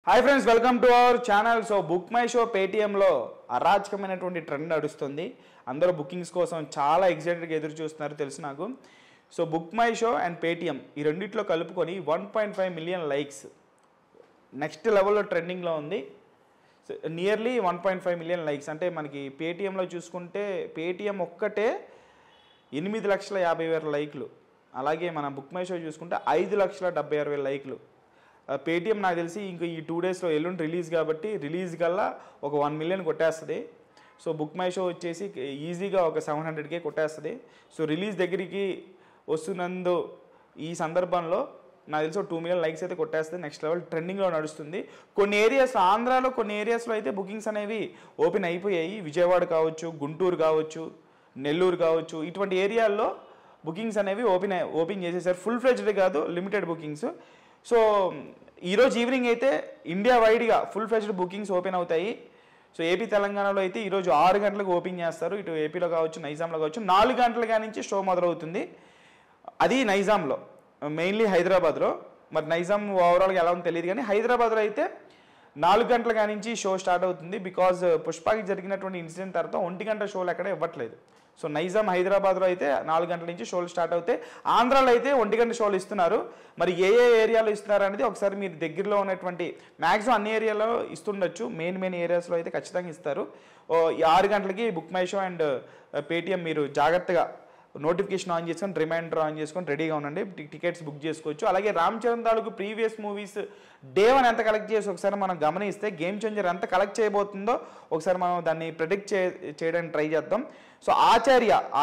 Hi friends, welcome to our channel. So BookMyShow పేటీఎంలో అరాచకమైనటువంటి trend నడుస్తుంది. అందరూ బుకింగ్స్ కోసం చాలా ఎగ్జైటెడ్గా ఎదురు చూస్తున్నారు తెలుసు నాకు. So book my show and Paytm ఈ రెండిట్లో కలుపుకొని 1.5 మిలియన్ లైక్స్ నెక్స్ట్ లెవెల్లో ట్రెండింగ్లో ఉంది. సో నియర్లీ 1.5 మిలియన్ లైక్స్ అంటే మనకి పేటీఎంలో చూసుకుంటే పేటీఎం ఒక్కటే 8,50,000 లైక్లు. అలాగే మన బుక్ మై షో చూసుకుంటే 5,76,000 లైక్లు. పేటీఎం నాకు తెలిసి ఇంక ఈ 2 డేస్లో ఎల్లుండి రిలీజ్ కాబట్టి రిలీజ్ కల్లా ఒక 1 మిలియన్ కొట్టేస్తుంది. సో బుక్ మై షో వచ్చేసి ఈజీగా ఒక 700K కొట్టేస్తుంది. సో రిలీజ్ దగ్గరికి వస్తున్నందు ఈ సందర్భంలో నాకు తెలిసి 2 మిలియన్ లైక్స్ అయితే కొట్టేస్తుంది. నెక్స్ట్ లెవెల్ ట్రెండింగ్లో నడుస్తుంది. కొన్ని ఏరియాస్లో ఆంధ్రాలో కొన్ని ఏరియాస్లో అయితే బుకింగ్స్ అనేవి ఓపెన్ అయిపోయాయి. విజయవాడ కావచ్చు, గుంటూరు కావచ్చు, నెల్లూరు కావచ్చు, ఇటువంటి ఏరియాల్లో బుకింగ్స్ అనేవి ఓపెన్ చేసేసారు. ఫుల్ ఫ్లెడ్జ్డ్ కాదు, లిమిటెడ్ బుకింగ్స్. సో ఈరోజు ఈవినింగ్ అయితే ఇండియా వైడ్గా ఫుల్ ఫ్లెడ్జ్డ్ బుకింగ్స్ ఓపెన్ అవుతాయి. సో ఏపీ తెలంగాణలో అయితే ఈరోజు 6 గంటలకు ఓపెన్ చేస్తారు. ఇటు ఏపీలో కావచ్చు, నైజాంలో కావచ్చు. 4 గంటల నుంచి షో మొదలవుతుంది. అది నైజాంలో, మెయిన్లీ హైదరాబాద్లో. మరి నైజాం ఓవరాల్గా ఎలా ఉందో తెలియదు, కానీ హైదరాబాద్లో అయితే 4 గంటల నుంచి షో స్టార్ట్ అవుతుంది. బికాజ్ పుష్పకి జరిగినటువంటి ఇన్సిడెంట్ తర్వాత 1 గంట షోలు ఎక్కడ ఇవ్వట్లేదు. సో నైజాం హైదరాబాద్లో అయితే 4 గంటల నుంచి షోలు స్టార్ట్ అవుతాయి. ఆంధ్రాలో అయితే 1 గంట షోలు ఇస్తున్నారు. మరి ఏ ఏరియాలో ఇస్తున్నారు అనేది ఒకసారి మీరు దగ్గరలో ఉన్నటువంటి మ్యాక్సిమం అన్ని ఏరియాలో ఇస్తుండొచ్చు. మెయిన్ ఏరియాస్లో అయితే ఖచ్చితంగా ఇస్తారు. ఈ 6 గంటలకి book my show and Paytm మీరు జాగ్రత్తగా నోటిఫికేషన్ ఆన్ చేసుకొని, రిమైండర్ ఆన్ చేసుకొని రెడీగా ఉండండి. టికెట్స్ బుక్ చేసుకోవచ్చు. అలాగే రామ్ చరణ్ తాలూకు ప్రీవియస్ మూవీస్ డే 1 ఎంత కలెక్ట్ చేసి ఒకసారి మనం గమనిస్తే గేమ్ చేంజర్ ఎంత కలెక్ట్ చేయబోతుందో ఒకసారి మనం దాన్ని ప్రెడిక్ట్ చేయడానికి ట్రై చేద్దాం. సో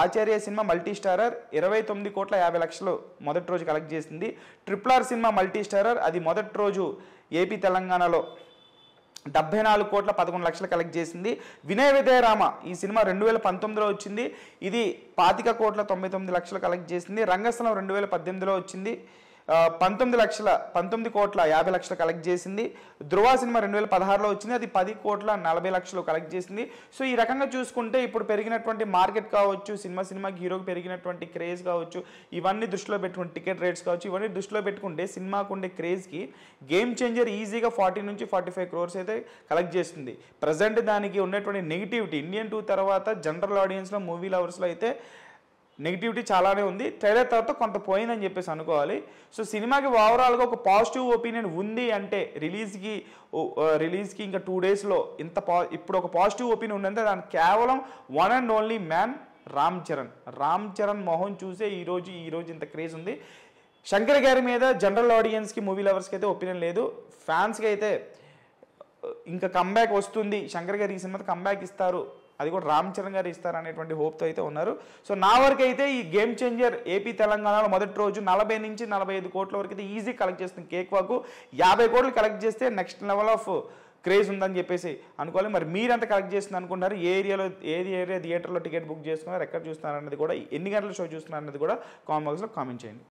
ఆచార్య సినిమా మల్టీ స్టారర్ 29,50,00,000 మొదటి రోజు కలెక్ట్ చేసింది. RRR సినిమా మల్టీ స్టారర్ అది మొదటి రోజు ఏపీ తెలంగాణలో 74,11,00,000 కలెక్ట్ చేసింది. వినయ విజయ రామ ఈ సినిమా 2019లో వచ్చింది. ఇది 25,99,00,000 కలెక్ట్ చేసింది. రంగస్థలం 2018లో వచ్చింది. 19,50,00,000 కలెక్ట్ చేసింది. ధృవ సినిమా 2016లో వచ్చింది. అది 10,40,00,000 కలెక్ట్ చేసింది. సో ఈ రకంగా చూసుకుంటే ఇప్పుడు పెరిగినటువంటి మార్కెట్ కావచ్చు, సినిమాకి హీరోకి పెరిగినటువంటి క్రేజ్ కావచ్చు, ఇవన్నీ దృష్టిలో పెట్టుకుంటే టికెట్ రేట్స్ కావచ్చు, ఇవన్నీ దృష్టిలో పెట్టుకుంటే సినిమాకు ఉండే క్రేజ్కి గేమ్ చేంజర్ ఈజీగా 40 నుంచి 45 crores అయితే కలెక్ట్ చేస్తుంది. ప్రజెంట్ దానికి ఉన్నటువంటి నెగిటివిటీ ఇండియన్ 2 తర్వాత జనరల్ ఆడియన్స్లో, మూవీ లవర్స్లో అయితే నెగిటివిటీ చాలానే ఉంది. ట్రైలర్ తర్వాత కొంత పోయిందని చెప్పేసి అనుకోవాలి. సో సినిమాకి ఓవరాల్గా ఒక పాజిటివ్ ఒపీనియన్ ఉంది అంటే రిలీజ్కి ఇంకా 2 డేస్లో ఇప్పుడు ఒక పాజిటివ్ ఒపీనియన్ ఉందంటే దానికి కేవలం one and only man Ram Charan మొహం చూసే ఈరోజు ఇంత క్రేజ్ ఉంది. శంకర్ గారి మీద జనరల్ ఆడియన్స్కి, మూవీ లవర్స్కి అయితే ఒపీనియన్ లేదు. ఫ్యాన్స్కి అయితే ఇంకా కంబ్యాక్ వస్తుంది, శంకర్ గారు ఈ సినిమాకి కంబ్యాక్ ఇస్తారు, అది కూడా రామ్ చరణ్ గారు ఇస్తారు అనేటువంటి హోప్తో అయితే ఉన్నారు. సో నా వరకు అయితే ఈ గేమ్ చేంజర్ ఏపీ తెలంగాణలో మొదటి రోజు 40 నుంచి 45 కోట్ల వరకు అయితే ఈజీ కలెక్ట్ చేస్తుంది. కేక్ వాకు 50 కోట్లు కలెక్ట్ చేస్తే నెక్స్ట్ లెవెల్ ఆఫ్ క్రేజ్ ఉందని చెప్పేసి అనుకోవాలి. మరి మీరెంత కలెక్ట్ చేస్తుంది అనుకుంటున్నారు? ఏది ఏరియా థియేటర్లో టికెట్ బుక్ చేసుకున్నారు, ఎక్కడ చూస్తున్నారు అన్నది కూడా, ఎన్ని గంటల షో చూస్తున్నారు అన్నది కూడా కామెంట్ బాక్స్లో కామెంట్ చేయండి.